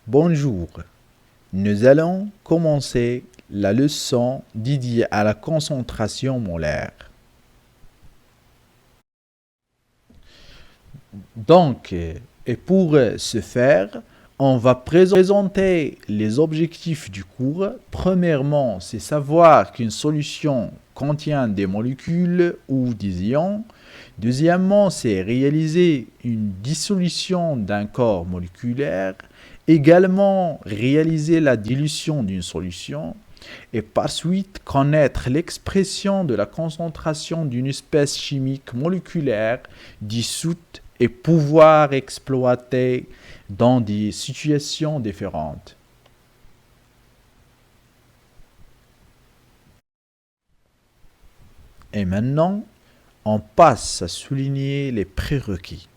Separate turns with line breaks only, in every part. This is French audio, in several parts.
Bonjour, nous allons commencer la leçon dédiée à la concentration molaire. Et pour ce faire, on va présenter les objectifs du cours. Premièrement, c'est savoir qu'une solution contient des molécules ou des ions. Deuxièmement, c'est réaliser une dissolution d'un corps moléculaire. Également, réaliser la dilution d'une solution. Et par suite, connaître l'expression de la concentration d'une espèce chimique moléculaire dissoute et pouvoir exploiter dans des situations différentes. Et maintenant, on passe à souligner les prérequis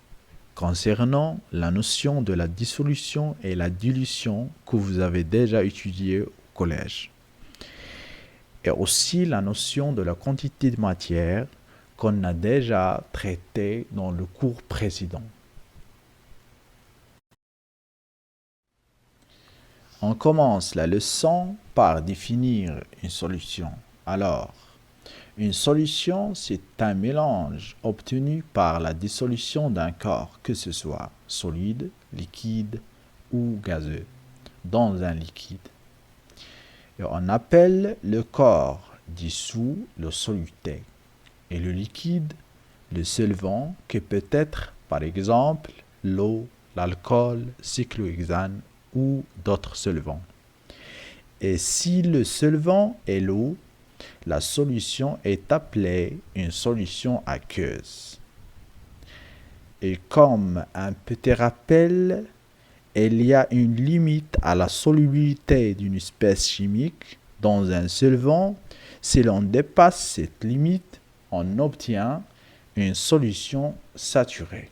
concernant la notion de la dissolution et la dilution que vous avez déjà étudié au collège. Et aussi la notion de la quantité de matière qu'on a déjà traité dans le cours précédent. On commence la leçon par définir une solution. Alors, une solution, c'est un mélange obtenu par la dissolution d'un corps, que ce soit solide, liquide ou gazeux, dans un liquide. Et on appelle le corps dissous le soluté et le liquide le solvant, qui peut être par exemple l'eau, l'alcool, cyclohexane ou d'autres solvants. Et si le solvant est l'eau, la solution est appelée une solution aqueuse. Et comme un petit rappel, il y a une limite à la solubilité d'une espèce chimique dans un solvant. Si l'on dépasse cette limite, on obtient une solution saturée.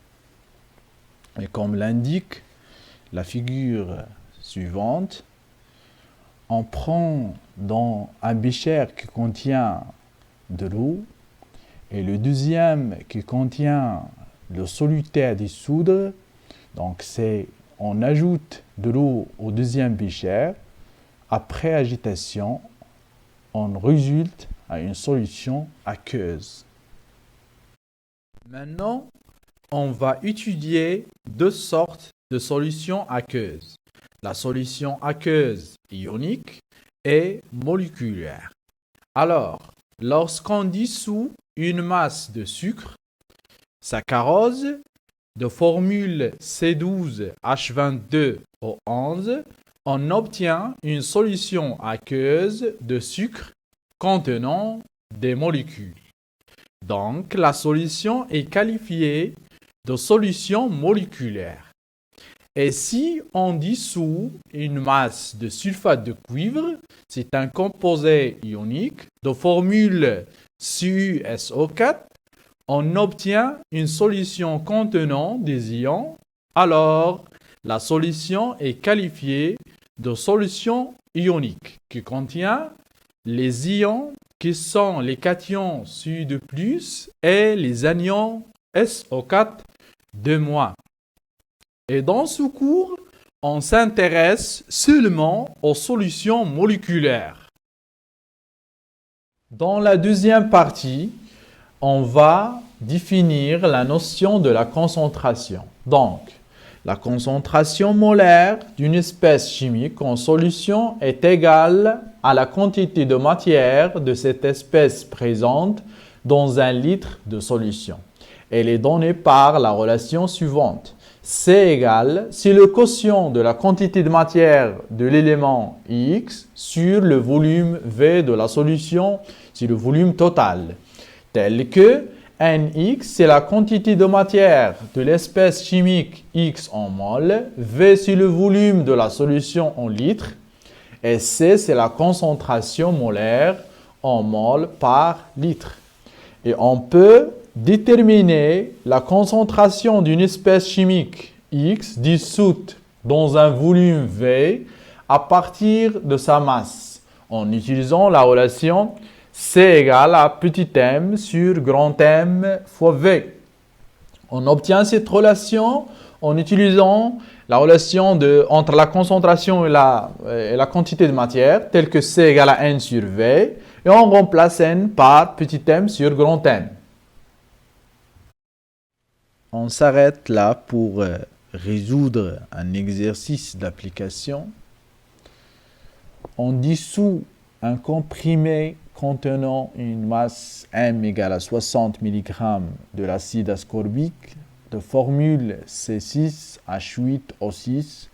Et comme l'indique la figure suivante, on prend dans un bécher qui contient de l'eau et le deuxième qui contient le soluté à dissoudre. Donc on ajoute de l'eau au deuxième bécher. Après agitation, on résulte à une solution aqueuse. Maintenant, on va étudier deux sortes de solutions aqueuses. La solution aqueuse ionique et moléculaire. Alors, lorsqu'on dissout une masse de sucre, saccharose, de formule C12H22O11, on obtient une solution aqueuse de sucre contenant des molécules. Donc, la solution est qualifiée de solution moléculaire. Et si on dissout une masse de sulfate de cuivre, c'est un composé ionique de formule CuSO4, on obtient une solution contenant des ions. Alors, la solution est qualifiée de solution ionique qui contient les ions qui sont les cations Cu2+, et les anions SO4 2-. Et dans ce cours, on s'intéresse seulement aux solutions moléculaires. Dans la deuxième partie, on va définir la notion de la concentration. Donc, la concentration molaire d'une espèce chimique en solution est égale à la quantité de matière de cette espèce présente dans un litre de solution. Elle est donnée par la relation suivante. C égale, c'est le quotient de la quantité de matière de l'élément X sur le volume V de la solution, c'est le volume total. Tel que Nx, c'est la quantité de matière de l'espèce chimique X en mol, V, c'est le volume de la solution en litres, et C, c'est la concentration molaire en mol par litre. Et on peut déterminer la concentration d'une espèce chimique X dissoute dans un volume V à partir de sa masse en utilisant la relation C égale à petit m sur grand M fois V. On obtient cette relation en utilisant la relation entre la concentration et la quantité de matière, telle que C égale à N sur V, et on remplace N par petit m sur grand M. On s'arrête là pour résoudre un exercice d'application. On dissout un comprimé contenant une masse M égale à 60 mg de l'acide ascorbique de formule C6H8O6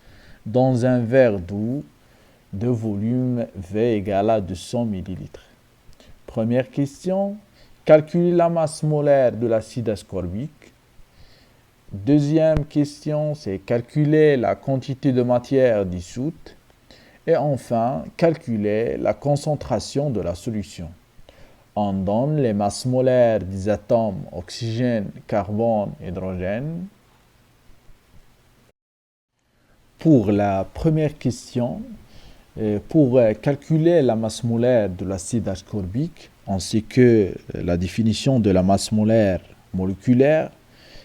dans un verre d'eau de volume V égale à 200 ml. Première question, calculer la masse molaire de l'acide ascorbique. Deuxième question, c'est calculer la quantité de matière dissoute. Et enfin, calculer la concentration de la solution. On donne les masses molaires des atomes oxygène, carbone, hydrogène. Pour la première question, pour calculer la masse molaire de l'acide ascorbique, on sait que la définition de la masse molaire moléculaire,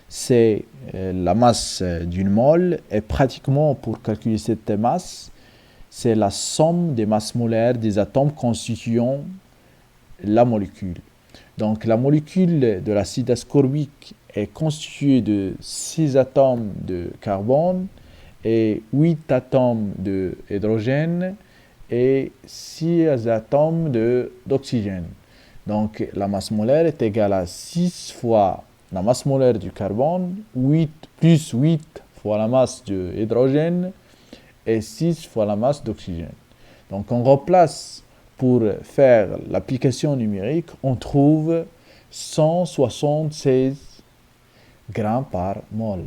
c'est la masse d'une mole, et pratiquement pour calculer cette masse, c'est la somme des masses molaires des atomes constituant la molécule. Donc la molécule de l'acide ascorbique est constituée de 6 atomes de carbone et 8 atomes d'hydrogène et 6 atomes d'oxygène. Donc la masse molaire est égale à 6 fois la masse molaire du carbone, 8 plus 8 fois la masse de l'hydrogène et 6 fois la masse d'oxygène. Donc on remplace, pour faire l'application numérique, on trouve 176 grammes par mol.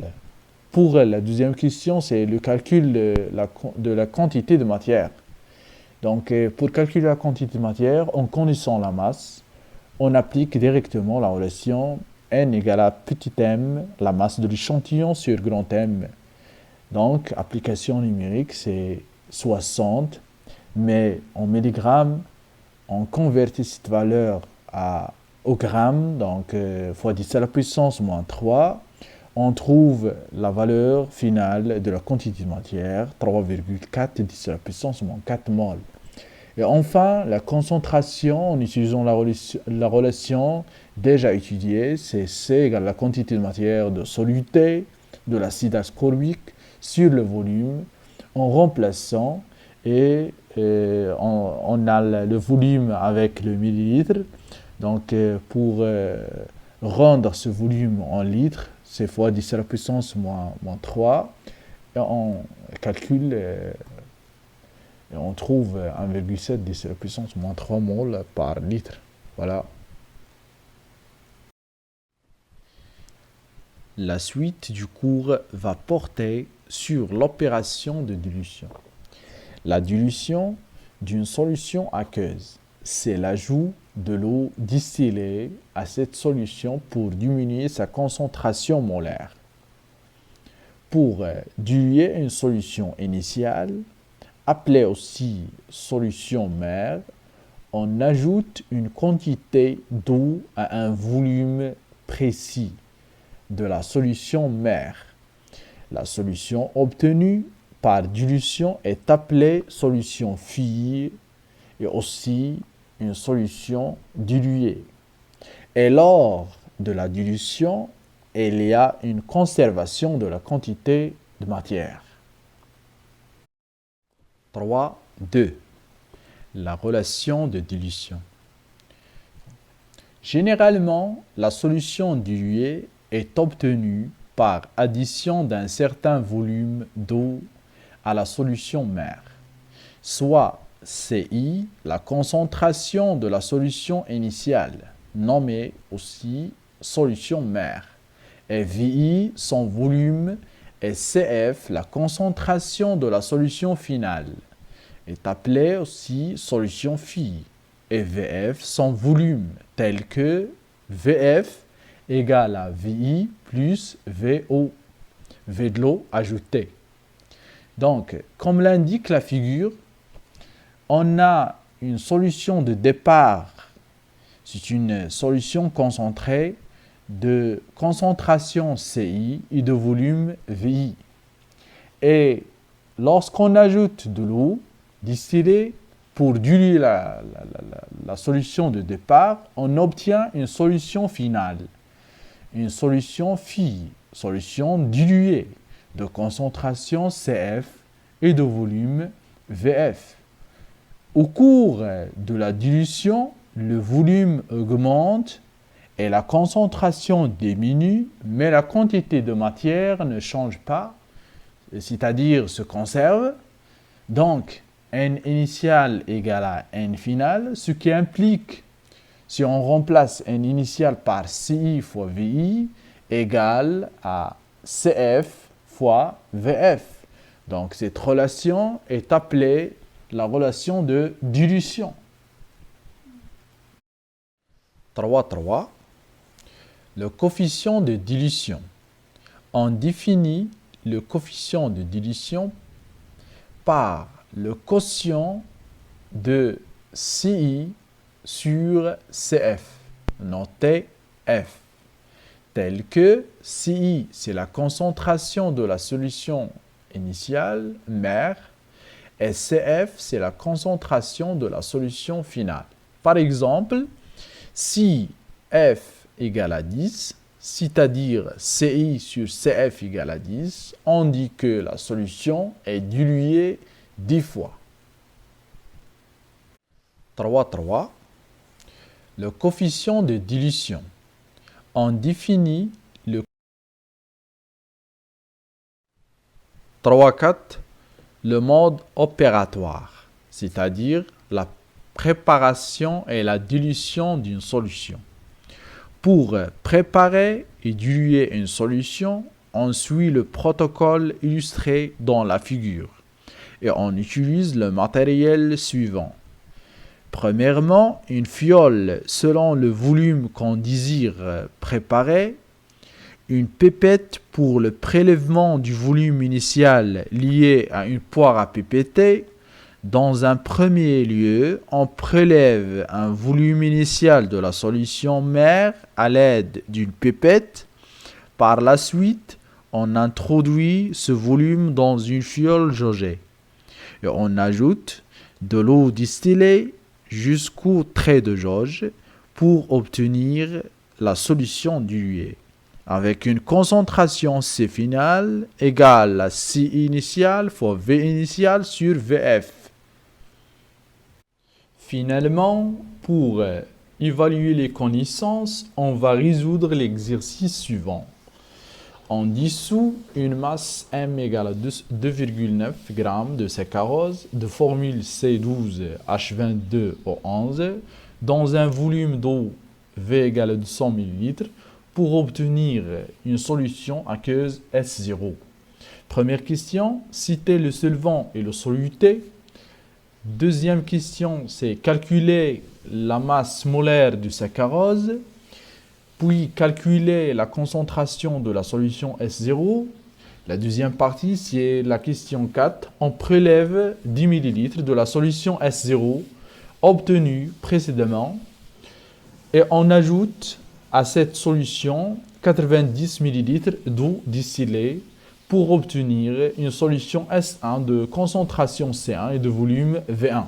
Pour la deuxième question, c'est le calcul de la quantité de matière. Donc pour calculer la quantité de matière, en connaissant la masse, on applique directement la relation N égale à petit m, la masse de l'échantillon sur grand M. Donc, application numérique, c'est 60, mais en milligrammes, on convertit cette valeur au gramme, donc fois 10 à la puissance moins 3. On trouve la valeur finale de la quantité de matière, 3,4 10 à la puissance moins 4 mol. Et enfin, la concentration, en utilisant la relation déjà étudiée, c'est C égale la quantité de matière de soluté de l'acide ascorbique sur le volume, en remplaçant et on a le volume avec le millilitre. Donc pour rendre ce volume en litres, c'est fois 10 à la puissance moins 3, et on calcule et on trouve 1,7 10 à la puissance moins 3 mol par litre. Voilà. La suite du cours va porter sur l'opération de dilution. La dilution d'une solution aqueuse, c'est l'ajout de l'eau distillée à cette solution pour diminuer sa concentration molaire. Pour diluer une solution initiale, appelée aussi solution mère, on ajoute une quantité d'eau à un volume précis de la solution mère. La solution obtenue par dilution est appelée solution fille et aussi une solution diluée. Et lors de la dilution, il y a une conservation de la quantité de matière. 3.2. La relation de dilution. Généralement, la solution diluée est obtenue par addition d'un certain volume d'eau à la solution mère, soit CI, la concentration de la solution initiale, nommée aussi solution mère, et VI, son volume, et CF, la concentration de la solution finale, est appelée aussi solution fille, et VF, son volume, tel que VF égale à VI plus VO, V de l'eau ajoutée. Donc, comme l'indique la figure, on a une solution de départ, c'est une solution concentrée de concentration CI et de volume VI. Et lorsqu'on ajoute de l'eau distillée pour diluer la solution de départ, on obtient une solution finale, une solution phi, solution diluée de concentration CF et de volume VF. Au cours de la dilution, le volume augmente et la concentration diminue, mais la quantité de matière ne change pas, c'est-à-dire se conserve. Donc, N initial égale à N final, ce qui implique, si on remplace N initial par CI fois VI, égale à CF fois VF. Donc, cette relation est appelée la relation de dilution. 3.3. Le coefficient de dilution. On définit le coefficient de dilution par le quotient de CI sur CF, noté F, tel que CI, c'est la concentration de la solution initiale, mère, et CF, c'est la concentration de la solution finale. Par exemple, si F égale à 10, c'est-à-dire CI sur CF égale à 10, on dit que la solution est diluée 10 fois. 3.3. Le coefficient de dilution. On définit le 3.4. Le mode opératoire, c'est-à-dire la préparation et la dilution d'une solution. Pour préparer et diluer une solution, on suit le protocole illustré dans la figure et on utilise le matériel suivant. Premièrement, une fiole selon le volume qu'on désire préparer, une pipette pour le prélèvement du volume initial lié à une poire à pipetter. Dans un premier lieu, on prélève un volume initial de la solution mère à l'aide d'une pipette. Par la suite, on introduit ce volume dans une fiole jaugée et on ajoute de l'eau distillée jusqu'au trait de jauge pour obtenir la solution diluée, avec une concentration C finale égale à C initial fois V initial sur VF. Finalement, pour évaluer les connaissances, on va résoudre l'exercice suivant. On dissout une masse M égale à 2,9 g de saccharose de formule C12H22O11 dans un volume d'eau V égale à 200 ml pour obtenir une solution aqueuse S0. Première question, citer le solvant et le soluté. Deuxième question, c'est calculer la masse molaire du saccharose, puis calculer la concentration de la solution S0. La deuxième partie, c'est la question 4. On prélève 10 ml de la solution S0 obtenue précédemment et on ajoute à cette solution 90 ml d'eau distillée pour obtenir une solution S1 de concentration C1 et de volume V1.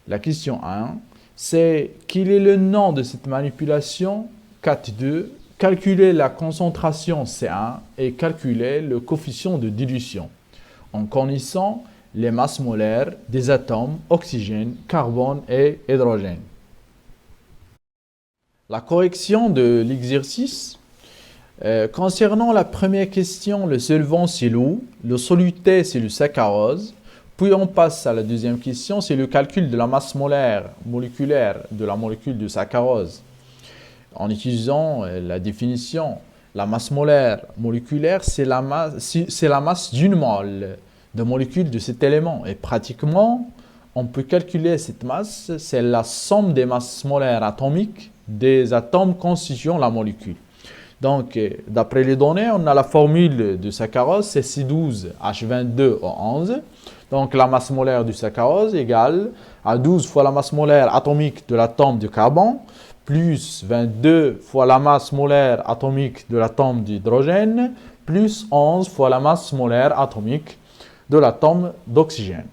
La question 1, c'est quel est le nom de cette manipulation? 4.2. Calculer la concentration C1 et calculer le coefficient de dilution en connaissant les masses molaires des atomes oxygène, carbone et hydrogène. La correction de l'exercice. Concernant la première question, le solvant c'est l'eau, le soluté c'est le saccharose. Puis on passe à la deuxième question, c'est le calcul de la masse molaire moléculaire de la molécule de saccharose. En utilisant la définition, la masse molaire moléculaire c'est la masse d'une mole de molécules de cet élément. Et pratiquement, on peut calculer cette masse, c'est la somme des masses molaires atomiques des atomes constituant la molécule. Donc, d'après les données, on a la formule du saccharose, c'est C12H22O11. Donc, la masse molaire du saccharose égale à 12 fois la masse molaire atomique de l'atome du carbone, plus 22 fois la masse molaire atomique de l'atome d'hydrogène, plus 11 fois la masse molaire atomique de l'atome d'oxygène.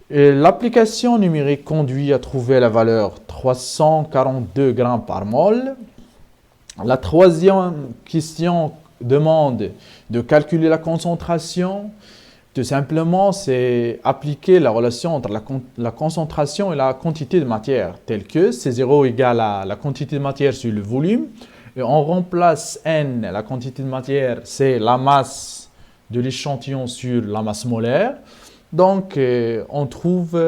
L'application numérique conduit à trouver la valeur 342 grammes par mol. La troisième question demande de calculer la concentration. Tout simplement, c'est appliquer la relation entre la concentration et la quantité de matière, telle que C0 égale à la quantité de matière sur le volume. Et on remplace N, la quantité de matière, c'est la masse de l'échantillon sur la masse molaire. Donc, on trouve,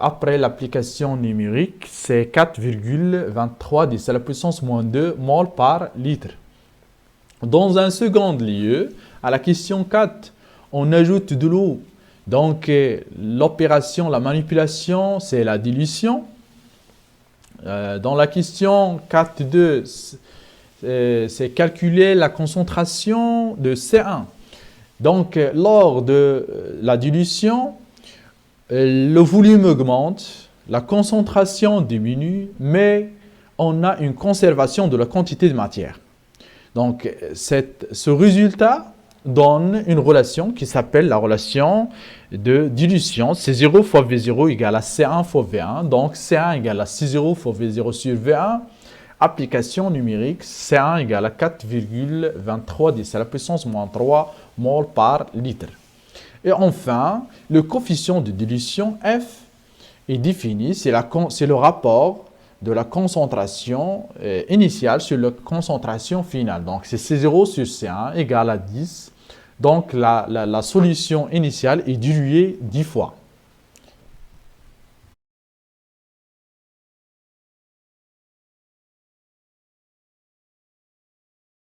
après l'application numérique, c'est 4,23 10 à la puissance moins 2 mol par litre. Dans un second lieu, à la question 4, on ajoute de l'eau. Donc, l'opération, la manipulation, c'est la dilution. Dans la question 4.2, c'est calculer la concentration de C1. Donc, lors de la dilution, le volume augmente, la concentration diminue, mais on a une conservation de la quantité de matière. Donc, ce résultat donne une relation qui s'appelle la relation de dilution. C0 fois V0 égale à C1 fois V1. Donc, C1 égale à C0 fois V0 sur V1. Application numérique, C1 égale à 4,23 10 à la puissance moins 3 mol par litre. Et enfin, le coefficient de dilution F est défini, c'est le rapport de la concentration initiale sur la concentration finale. Donc, c'est C0 sur C1 égale à 10. Donc, la solution initiale est diluée 10 fois.